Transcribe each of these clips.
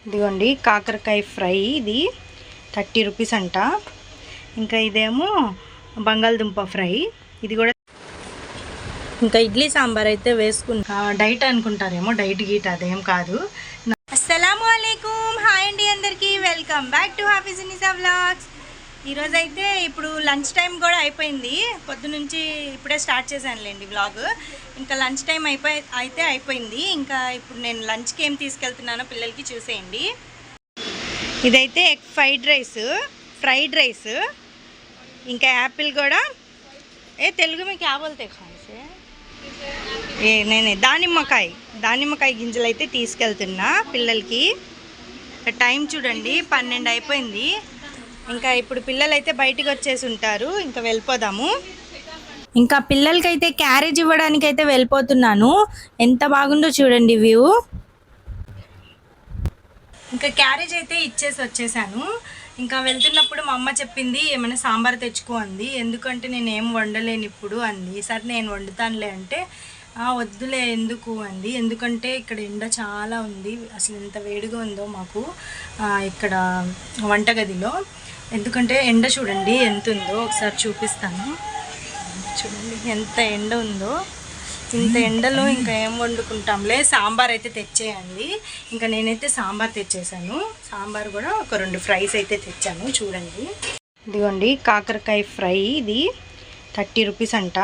ఇదిగోండి కాకరకాయ ఫ్రై, ఇది 30 రూపీస్ అంట. ఇంకా ఇదేమో బంగాళదుంప ఫ్రై, ఇది కూడా. ఇంకా ఇడ్లీ సాంబార్ అయితే వేసుకున్నా. డైట్ అనుకుంటారేమో, డైట్ గీట్ అదేం కాదు. అస్సలాము అలైకుం, హాయ్ అండి అందరికీ, welcome back to Hafeez Nisa vlogs. ఈరోజు అయితే ఇప్పుడు లంచ్ టైం కూడా అయిపోయింది. పొద్దునుంచి ఇప్పుడే స్టార్ట్ చేశానులేండి వ్లాగ్. ఇంకా లంచ్ టైం అయిపోయింది. ఇంకా ఇప్పుడు నేను లంచ్కి ఏం తీసుకెళ్తున్నానో పిల్లలకి చూసేయండి. ఇదైతే ఎగ్ ఫ్రైడ్ రైస్, ఇంకా యాపిల్ కూడా. తెలుగు మీకు యాబోల్తే ఖాసే నేనే దానిమ్మకాయ గింజలు అయితే తీసుకెళ్తున్నా పిల్లలకి. టైం చూడండి 12 అయిపోయింది. ఇంకా ఇప్పుడు పిల్లలు అయితే బయటికి వచ్చేసి ఉంటారు. ఇంకా వెళ్ళిపోదాము. ఇంకా పిల్లలకైతే క్యారేజ్ ఇవ్వడానికి అయితే వెళ్ళిపోతున్నాను. ఎంత బాగుందో చూడండి వ్యూ. ఇంకా క్యారేజ్ అయితే ఇచ్చేసి వచ్చేసాను. ఇంకా వెళ్తున్నప్పుడు మా అమ్మ చెప్పింది ఏమైనా సాంబార్ తెచ్చుకో అంది. ఎందుకంటే నేను ఏం వండలేను ఇప్పుడు అంది. సరే నేను వండుతానులే అంటే వద్దులే ఎందుకు అంది. ఎందుకంటే ఇక్కడ ఎండ చాలా ఉంది. అసలు ఎంత వేడిగా ఉందో మాకు ఇక్కడ వంటగదిలో. ఎందుకంటే ఎండ చూడండి ఎంత ఉందో, ఒకసారి చూపిస్తాను. చూడండి ఎంత ఎండ ఉందో. ఇంత ఎండలో ఇంకా ఏం వండుకుంటాంలే, సాంబార్ అయితే తెచ్చేయండి. ఇంకా నేనైతే సాంబార్ తెచ్చేసాను. సాంబార్ కూడా ఒక 2 ఫ్రైస్ అయితే తెచ్చాను. చూడండి ఇదిగోండి కాకరకాయ ఫ్రై, ఇది 30 రూపీస్ అంట.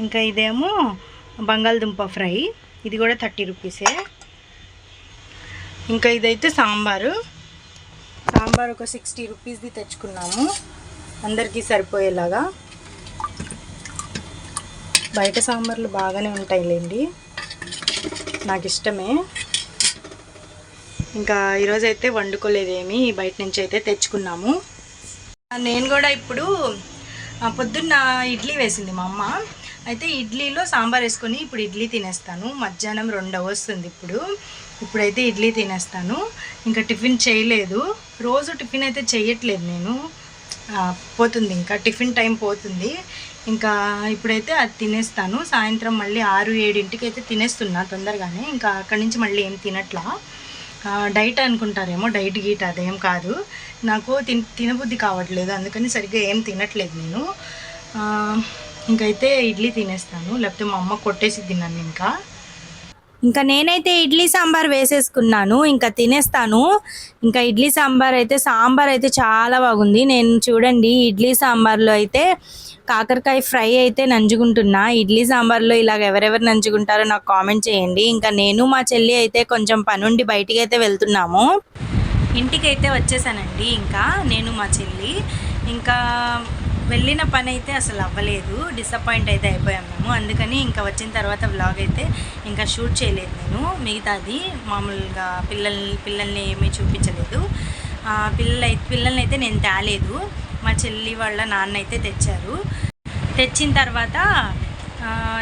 ఇంకా ఇదేమో బంగాళదుంప ఫ్రై, ఇది కూడా 30 రూపీసే. ఇంకా ఇదైతే సాంబార్ ఒక 60 రూపీస్ది తెచ్చుకున్నాము, అందరికీ సరిపోయేలాగా. బయట సాంబార్లు బాగానే ఉంటాయిలేండి, నాకు ఇష్టమే. ఇంకా ఈరోజు అయితే వండుకోలేదేమి, బయట నుంచి అయితే తెచ్చుకున్నాము. నేను కూడా ఇప్పుడు పొద్దున్న ఇడ్లీ వేసింది మా అమ్మ. అయితే ఇడ్లీలో సాంబార్ వేసుకొని ఇప్పుడు ఇడ్లీ తినేస్తాను. మధ్యాహ్నం 2 వస్తుంది ఇప్పుడైతే ఇడ్లీ తినేస్తాను. ఇంకా టిఫిన్ చేయలేదు, రోజు టిఫిన్ అయితే చేయట్లేదు నేను. పోతుంది ఇంకా టిఫిన్ టైం పోతుంది. ఇంకా ఇప్పుడైతే అది తినేస్తాను. సాయంత్రం మళ్ళీ 6-7 అయితే తినేస్తున్నా తొందరగానే. ఇంకా అక్కడి నుంచి మళ్ళీ ఏం తినట్లా. డైట్ అనుకుంటారేమో, డైట్ గీట్ అదేం కాదు. నాకు తినబుద్ధి కావట్లేదు, అందుకని సరిగ్గా ఏం తినట్లేదు నేను. ఇంకైతే ఇడ్లీ తినేస్తాను, లేకపోతే మా అమ్మ కొట్టేసి తిన్నాను. ఇంకా నేనైతే ఇడ్లీ సాంబార్ వేసేసుకున్నాను, ఇంకా తినేస్తాను. ఇంకా ఇడ్లీ సాంబార్ అయితే చాలా బాగుంది. నేను చూడండి ఇడ్లీ సాంబార్లో అయితే కాకరకాయ ఫ్రై అయితే నంచుకుంటున్నా. ఇడ్లీ సాంబార్లో ఇలాగ ఎవరెవరు నంచుకుంటారో నాకు కామెంట్ చేయండి. ఇంకా నేను మా చెల్లి అయితే కొంచెం పనుండి బయటికి అయితే వెళ్తున్నాము. ఇంటికి అయితే వచ్చేసానండి. ఇంకా నేను మా చెల్లి ఇంకా వెళ్ళిన పని అయితే అసలు అవ్వలేదు, డిసప్పాయింట్ అయితే అయిపోయాం మేము. అందుకని ఇంకా వచ్చిన తర్వాత వ్లాగ్ అయితే ఇంకా షూట్ చేయలేదు నేను. మిగతాది మామూలుగా పిల్లల్ని ఏమీ చూపించలేదు. పిల్లల్ని అయితే నేను తేలేదు, మా చెల్లి వాళ్ళ నాన్న అయితే తెచ్చారు. తెచ్చిన తర్వాత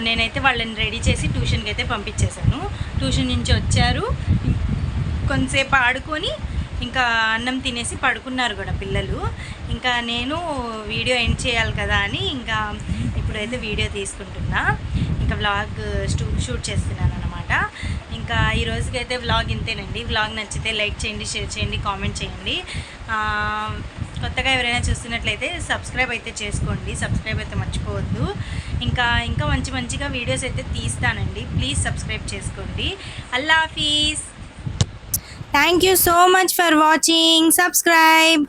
నేనైతే వాళ్ళని రెడీ చేసి ట్యూషన్కి అయితే పంపించేశాను. ట్యూషన్ నుంచి వచ్చారు, కొంతసేపు ఆడుకొని ఇంకా అన్నం తినేసి పడుకున్నారు కూడా పిల్లలు. ఇంకా నేను వీడియో ఎండ్ చేయాలి కదా అని ఇంకా ఇప్పుడైతే వీడియో తీసుకుంటున్నా. ఇంకా వ్లాగ్ షూట్ చేస్తున్నాను అనమాట. ఇంకా ఈ రోజుకైతే వ్లాగ్ ఇంతేనండి. వ్లాగ్ నచ్చితే లైక్ చేయండి, షేర్ చేయండి, కామెంట్ చేయండి. కొత్తగా ఎవరైనా చూస్తున్నట్లయితే సబ్స్క్రైబ్ అయితే చేసుకోండి, సబ్స్క్రైబ్ అయితే మర్చిపోవద్దు. ఇంకా మంచిగా వీడియోస్ అయితే తీస్తానండి, ప్లీజ్ సబ్స్క్రైబ్ చేసుకోండి. అల్లా Hafeez. Thank you so much for watching. Subscribe.